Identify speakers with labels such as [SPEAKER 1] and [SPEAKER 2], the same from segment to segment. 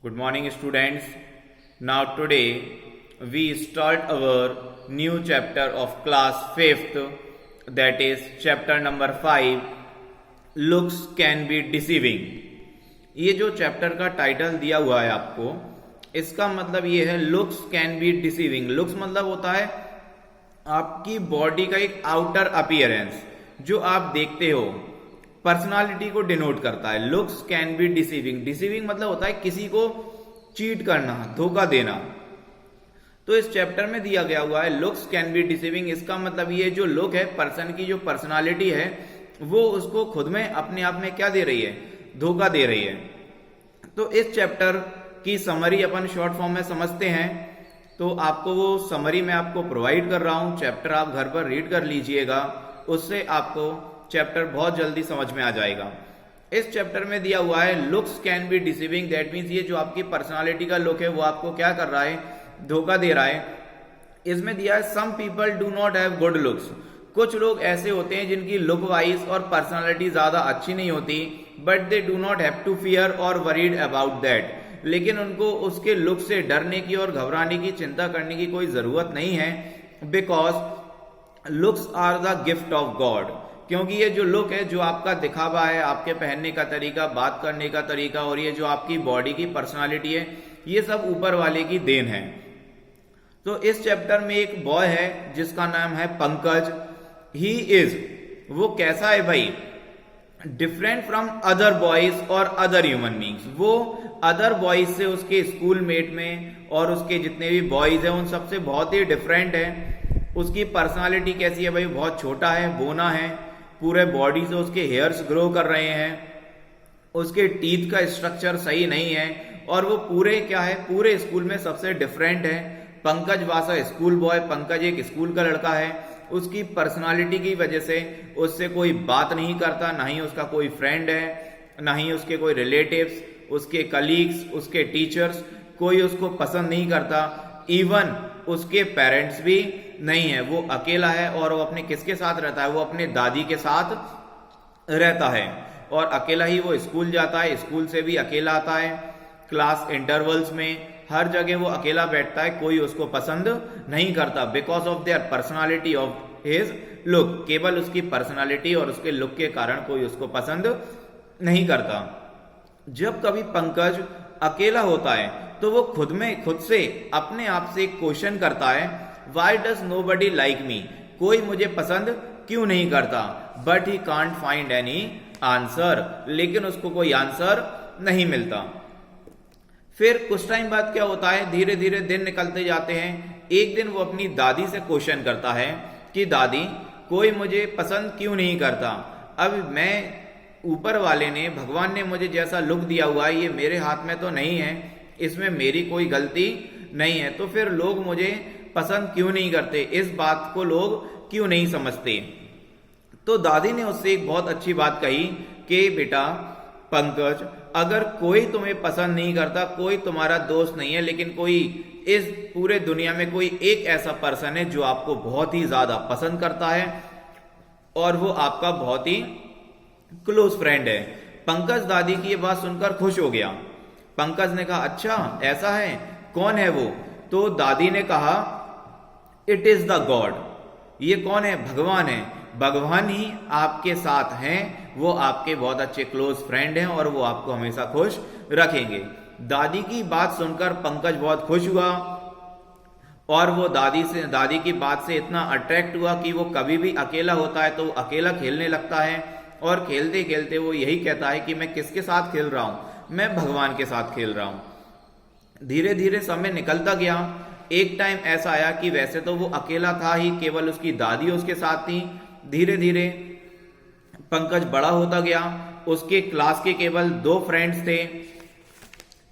[SPEAKER 1] Good morning, students. Now, today we start our new chapter of class 5th, that is chapter number 5. Looks can be deceiving. ये जो chapter का title दिया हुआ है आपको, इसका मतलब ये है looks can be deceiving. Looks मतलब होता है आपकी बॉडी का एक आउटर अपीयरेंस जो आप देखते हो, पर्सनालिटी को डिनोट करता है. Looks can be deceiving. Deceiving मतलब होता है किसी को चीट करना, धोखा देना. तो इस चैप्टर में दिया गया हुआ है लुक्स कैन बी डिसीविंग. इसका मतलब ये जो लुक है, पर्सन की जो पर्सनालिटी है, वो उसको खुद में अपने आप में क्या दे रही है, धोखा दे रही है. तो इस चैप्टर की समरी अपन शॉर्ट फॉर्म में समझते हैं. तो आपको वो समरी मैं आपको प्रोवाइड कर रहा हूं. चैप्टर आप घर पर रीड कर लीजिएगा, उससे आपको चैप्टर बहुत जल्दी समझ में आ जाएगा. इस चैप्टर में दिया हुआ है looks can be deceiving. That means ये जो आपकी पर्सनालिटी का लुक है वो आपको क्या कर रहा है, धोखा दे रहा है. इसमें दिया है some people do not have good looks. कुछ लोग ऐसे होते हैं जिनकी लुक वाइज और पर्सनालिटी ज्यादा अच्छी नहीं होती, but they do not have to fear और वरीड अबाउट दैट. लेकिन उनको उसके लुक से डरने की और घबराने की, चिंता करने की कोई जरूरत नहीं है. Because looks are the gift of God. क्योंकि ये जो लुक है, जो आपका दिखावा है, आपके पहनने का तरीका, बात करने का तरीका, और ये जो आपकी बॉडी की पर्सनालिटी है, ये सब ऊपर वाले की देन है. तो इस चैप्टर में एक बॉय है जिसका नाम है पंकज. ही इज, वो कैसा है भाई, डिफरेंट फ्रॉम अदर बॉयज और अदर ह्यूमन बींग्स. वो अदर बॉयज से, उसके स्कूल मेट में और उसके जितने भी बॉयज हैं उन सबसे बहुत ही डिफरेंट है. उसकी पर्सनालिटी कैसी है भाई, बहुत छोटा है, बोना है, पूरे बॉडी से उसके हेयर्स ग्रो कर रहे हैं, उसके टीथ का स्ट्रक्चर सही नहीं है, और वो पूरे क्या है, पूरे स्कूल में सबसे डिफरेंट है. पंकज वास अ स्कूल बॉय. पंकज एक स्कूल का लड़का है. उसकी पर्सनालिटी की वजह से उससे कोई बात नहीं करता, ना ही उसका कोई फ्रेंड है, ना ही उसके कोई रिलेटिव्स, उसके कलीग्स, उसके टीचर्स, कोई उसको पसंद नहीं करता. इवन उसके पेरेंट्स भी नहीं है. वो अकेला है और वो अपने किसके साथ रहता है, वो अपने दादी के साथ रहता है. और अकेला ही वो स्कूल जाता है, स्कूल से भी अकेला आता है. क्लास इंटरवल्स में हर जगह वो अकेला बैठता है, कोई उसको पसंद नहीं करता. Because of there personality of his look. केवल उसकी पर्सनालिटी और उसके लुक के कारण कोई उसको पसंद नहीं करता. जब कभी पंकज अकेला होता है तो वो खुद से अपने आप से एक क्वेश्चन करता है, why does nobody like me. कोई मुझे पसंद क्यों नहीं करता. But he can't find any answer. लेकिन उसको कोई आंसर नहीं मिलता. फिर कुछ टाइम बाद क्या होता है, धीरे धीरे दिन निकलते जाते हैं. एक दिन वो अपनी दादी से क्वेश्चन करता है कि दादी, कोई मुझे पसंद क्यों नहीं करता. अब मैं, ऊपर वाले ने, भगवान ने मुझे जैसा लुक दिया हुआ है, ये मेरे हाथ में तो नहीं है, इसमें मेरी कोई गलती नहीं है, तो फिर लोग मुझे पसंद क्यों नहीं करते, इस बात को लोग क्यों नहीं समझते. तो दादी ने उससे एक बहुत अच्छी बात कही कि बेटा पंकज, अगर कोई तुम्हें पसंद नहीं करता, कोई तुम्हारा दोस्त नहीं है, लेकिन कोई इस पूरे दुनिया में कोई एक ऐसा पर्सन है जो आपको बहुत ही ज्यादा पसंद करता है और वो आपका बहुत ही क्लोज फ्रेंड है. पंकज दादी की ये बात सुनकर खुश हो गया. पंकज ने कहा, अच्छा ऐसा है, कौन है वो. तो दादी ने कहा, इट इज द गॉड. ये कौन है, भगवान है. भगवान ही आपके साथ हैं, वो आपके बहुत अच्छे क्लोज फ्रेंड हैं और वो आपको हमेशा खुश रखेंगे. दादी की बात सुनकर पंकज बहुत खुश हुआ और वो दादी की बात से इतना अट्रैक्ट हुआ कि वो कभी भी अकेला होता है तो वो अकेला खेलने लगता है, और खेलते खेलते वो यही कहता है कि मैं किसके साथ खेल रहा हूं, मैं भगवान के साथ खेल रहा हूं. धीरे धीरे समय निकलता गया. एक टाइम ऐसा आया कि वैसे तो वो अकेला था ही, केवल उसकी दादी उसके साथ थी. धीरे धीरे पंकज बड़ा होता गया. उसके क्लास के केवल 2 फ्रेंड्स थे.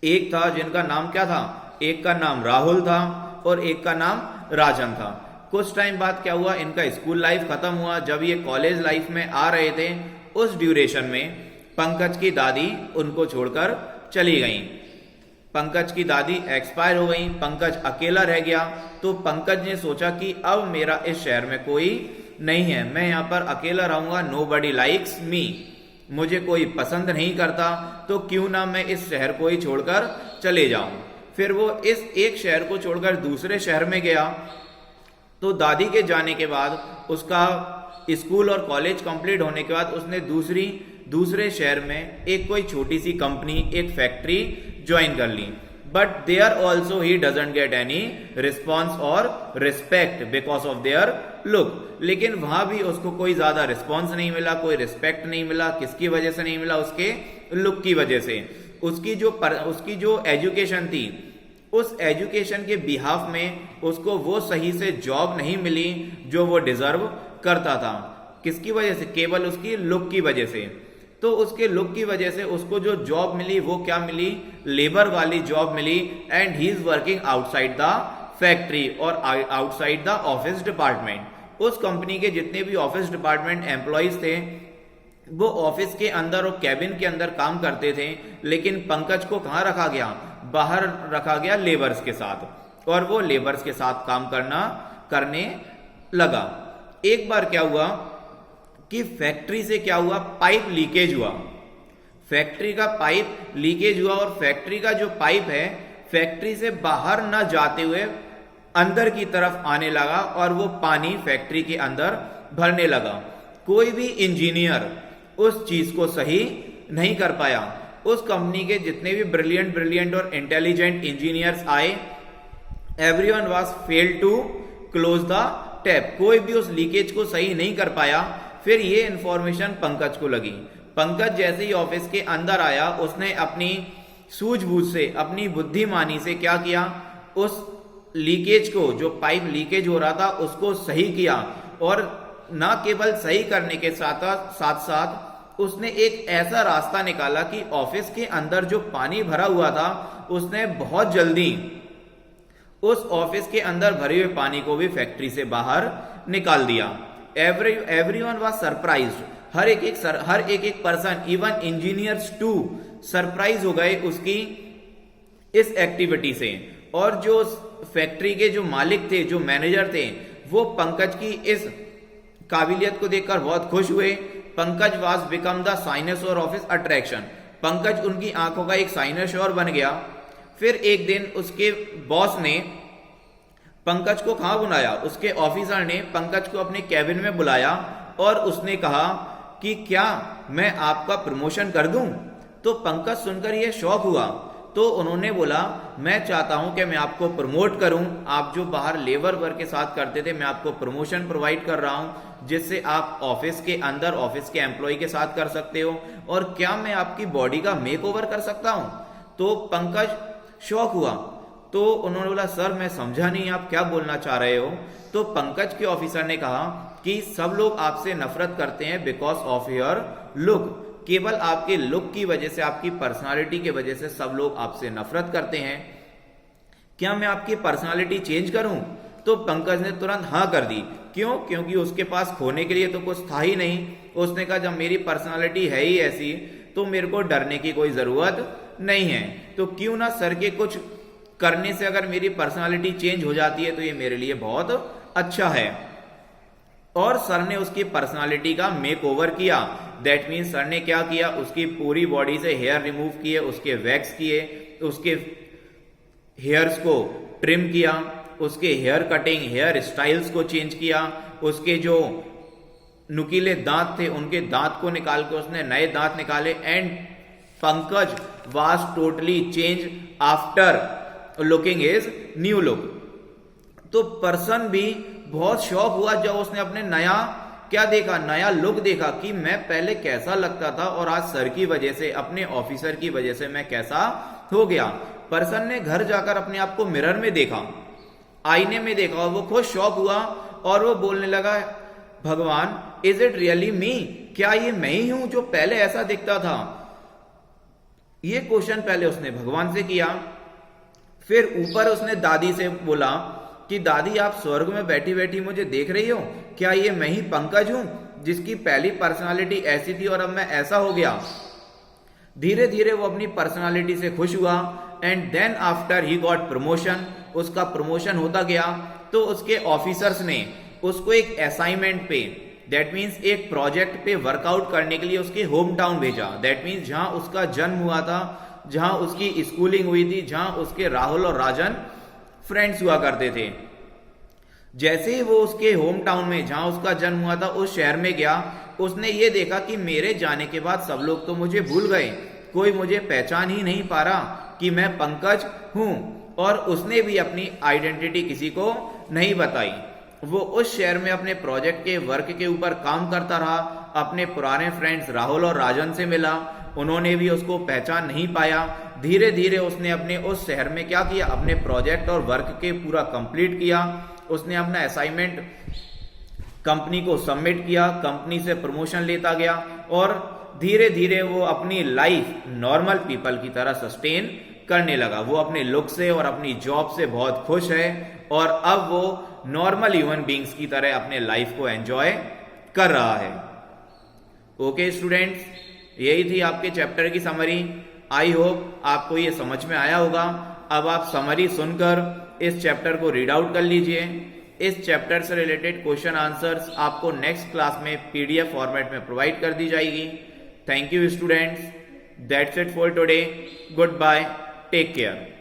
[SPEAKER 1] एक था जिनका नाम क्या था, एक का नाम राहुल था और एक का नाम राजन था. कुछ टाइम बाद क्या हुआ, इनका स्कूल लाइफ खत्म हुआ. जब ये कॉलेज लाइफ में आ रहे थे, उस ड्यूरेशन में पंकज की दादी उनको छोड़कर चली गई. पंकज की दादी एक्सपायर हो गई. पंकज अकेला रह गया. तो पंकज ने सोचा कि अब मेरा इस शहर में कोई नहीं है, मैं यहां पर अकेला रहूंगा. नो बडी लाइक्स मी. मुझे कोई पसंद नहीं करता, तो क्यों ना मैं इस शहर को ही छोड़कर चले जाऊं। फिर वो इस एक शहर को छोड़कर दूसरे शहर में गया। तो दादी के जाने के बाद उसका स्कूल और कॉलेज कंप्लीट होने के बाद उसने दूसरे शहर में एक कोई छोटी सी कंपनी, एक फैक्ट्री ज्वाइन कर ली। But there also he doesn't get any response और respect because of their look. लेकिन वहां भी उसको कोई ज्यादा रिस्पॉन्स नहीं मिला, कोई रिस्पेक्ट नहीं मिला। किसकी वजह से नहीं मिला? उसके लुक की वजह से। उसकी जो एजुकेशन थी, उस एजुकेशन के बिहाफ में उसको वो सही से जॉब नहीं मिली जो वो डिजर्व करता था। किसकी वजह से? केवल उसकी लुक की वजह से। तो उसके लुक की वजह से उसको जो जॉब मिली वो क्या मिली? लेबर वाली जॉब मिली। And he is working outside the factory और आउटसाइड द ऑफिस डिपार्टमेंट। उस कंपनी के जितने भी ऑफिस डिपार्टमेंट एम्प्लॉयज थे वो ऑफिस के अंदर और कैबिन के अंदर काम करते थे। लेकिन पंकज को कहां रखा गया? बाहर रखा गया लेबर्स के साथ, और वो लेबर्स के साथ काम करने लगा। एक बार क्या हुआ कि फैक्ट्री से क्या हुआ? पाइप लीकेज हुआ। फैक्ट्री का पाइप लीकेज हुआ और फैक्ट्री का जो पाइप है फैक्ट्री से बाहर न जाते हुए अंदर की तरफ आने लगा और वो पानी फैक्ट्री के अंदर भरने लगा। कोई भी इंजीनियर उस चीज को सही नहीं कर पाया। उस कंपनी के जितने भी ब्रिलियंट और इंटेलिजेंट इंजीनियर्स आए, everyone was failed to close the tap. कोई भी उस लीकेज को सही नहीं कर पाया। फिर ये इंफॉर्मेशन पंकज को लगी। पंकज जैसे ही ऑफिस के अंदर आया, उसने अपनी सूझबूझ से, अपनी बुद्धिमानी से क्या किया? उस लीकेज को, जो पाइप लीकेज हो रहा था, उसको सही किया। और न केवल सही करने के साथ साथ उसने एक ऐसा रास्ता निकाला कि ऑफिस के अंदर जो पानी भरा हुआ था उसने बहुत जल्दी उस ऑफिस के अंदर भरे हुए पानी को भी फैक्ट्री से बाहर निकाल दिया। Everyone was surprised. हर एक person, even engineers too, surprise हो गए उसकी इस एक्टिविटी से। और जो फैक्ट्री के जो मालिक थे, जो मैनेजर थे, वो पंकज की इस काबिलियत को देखकर बहुत खुश हुए। Pankaj was become the cynosure of his attraction. Pankaj उनकी आंखों का एक साइनोसॉर बन गया। फिर एक दिन उसके बॉस ने पंकज को कहां बुलाया? उसके ऑफिसर ने पंकज को अपने कैबिन में बुलाया और उसने कहा कि क्या मैं आपका प्रमोशन कर दूं? तो पंकज सुनकर यह शॉक हुआ। तो उन्होंने बोला, मैं चाहता हूं कि मैं आपको प्रमोट करूं। आप जो बाहर लेबर वर्क के साथ करते थे, मैं आपको प्रमोशन प्रोवाइड कर रहा हूं जिससे आप ऑफिस के अंदर ऑफिस के एम्प्लॉय के साथ कर सकते हो। और क्या मैं आपकी बॉडी का मेक ओवर कर सकता हूं? तो पंकज शॉक हुआ। तो उन्होंने बोला, सर मैं समझा नहीं आप क्या बोलना चाह रहे हो। तो पंकज के ऑफिसर ने कहा कि सब लोग आपसे नफरत करते हैं बिकॉज ऑफ योर लुक। केवल आपके लुक की वजह से, आपकी पर्सनालिटी की वजह से सब लोग आपसे नफरत करते हैं। क्या मैं आपकी पर्सनालिटी चेंज करूं? तो पंकज ने तुरंत हाँ कर दी। क्यों? क्योंकि उसके पास खोने के लिए तो कुछ था ही नहीं। उसने कहा, जब मेरी पर्सनालिटी है ही ऐसी तो मेरे को डरने की कोई जरूरत नहीं है। तो क्यों ना सर के कुछ करने से अगर मेरी पर्सनालिटी चेंज हो जाती है तो ये मेरे लिए बहुत अच्छा है। और सर ने उसकी पर्सनालिटी का मेक ओवर किया। दैट मीन्स सर ने क्या किया? उसकी पूरी बॉडी से हेयर रिमूव किए, उसके वैक्स किए, उसके हेयर्स को ट्रिम किया, उसके हेयर कटिंग, हेयर स्टाइल्स को चेंज किया, उसके जो नुकीले दांत थे उनके दांत को निकाल के उसने नए दांत निकाले। And Pankaj was totally change after looking his new look. तो पर्सन भी बहुत शॉक हुआ जब उसने अपने नया क्या देखा, नया लुक देखा कि मैं पहले कैसा लगता था और आज सर की वजह से, अपने ऑफिसर की वजह से मैं कैसा हो गया। पर्सन ने घर जाकर अपने आप को मिरर में देखा, आईने में देखा और वो खुद शॉक हुआ और वो बोलने लगा, भगवान इज इट रियली मी? क्या ये मैं ही हूं जो पहले ऐसा दिखता था? ये क्वेश्चन पहले उसने भगवान से किया। फिर ऊपर उसने दादी से बोला कि दादी आप स्वर्ग में बैठी बैठी मुझे देख रही हो? क्या ये मैं ही पंकज हूं जिसकी पहली पर्सनालिटी ऐसी थी और अब मैं ऐसा हो गया? धीरे धीरे वो अपनी पर्सनालिटी से खुश हुआ। And then after he got promotion. उसका प्रमोशन होता गया तो उसके ऑफिसर्स ने उसको एक असाइनमेंट पे, दैट मीन्स एक प्रोजेक्ट पे वर्कआउट करने के लिए उसके होम टाउन भेजा। दैट मीन्स जहां उसका जन्म हुआ था जहां उसकी स्कूलिंग हुई थी, जहां उसके राहुल और राजन फ्रेंड्स हुआ करते थे। जैसे ही वो उसके होम टाउन में जहां उसका जन्म हुआ था उस शहर में गया, उसने ये देखा कि मेरे जाने के बाद सब लोग तो मुझे भूल गए, कोई मुझे पहचान ही नहीं पा रहा कि मैं पंकज हूं। और उसने भी अपनी आइडेंटिटी किसी को नहीं बताई। वो उस शहर में अपने प्रोजेक्ट के वर्क के ऊपर काम करता रहा, अपने पुराने फ्रेंड्स राहुल और राजन से मिला, उन्होंने भी उसको पहचान नहीं पाया। धीरे धीरे उसने अपने उस शहर में क्या किया, अपने प्रोजेक्ट और वर्क के पूरा कंप्लीट किया। उसने अपना असाइनमेंट कंपनी को सबमिट किया, कंपनी से प्रमोशन लेता गया और धीरे धीरे वो अपनी लाइफ नॉर्मल पीपल की तरह सस्टेन करने लगा। वो अपने लुक से और अपनी जॉब से बहुत खुश है और अब वो नॉर्मल ह्यूमन बींग्स की तरह अपने लाइफ को एंजॉय कर रहा है। ओके स्टूडेंट्स, यही थी आपके चैप्टर की समरी। आई होप आपको ये समझ में आया होगा। अब आप समरी सुनकर इस चैप्टर को रीड आउट कर लीजिए। इस चैप्टर से रिलेटेड क्वेश्चन आंसर्स आपको नेक्स्ट क्लास में पीडीएफ फॉर्मेट में प्रोवाइड कर दी जाएगी। Thank you students, that's it for today. Goodbye, take care.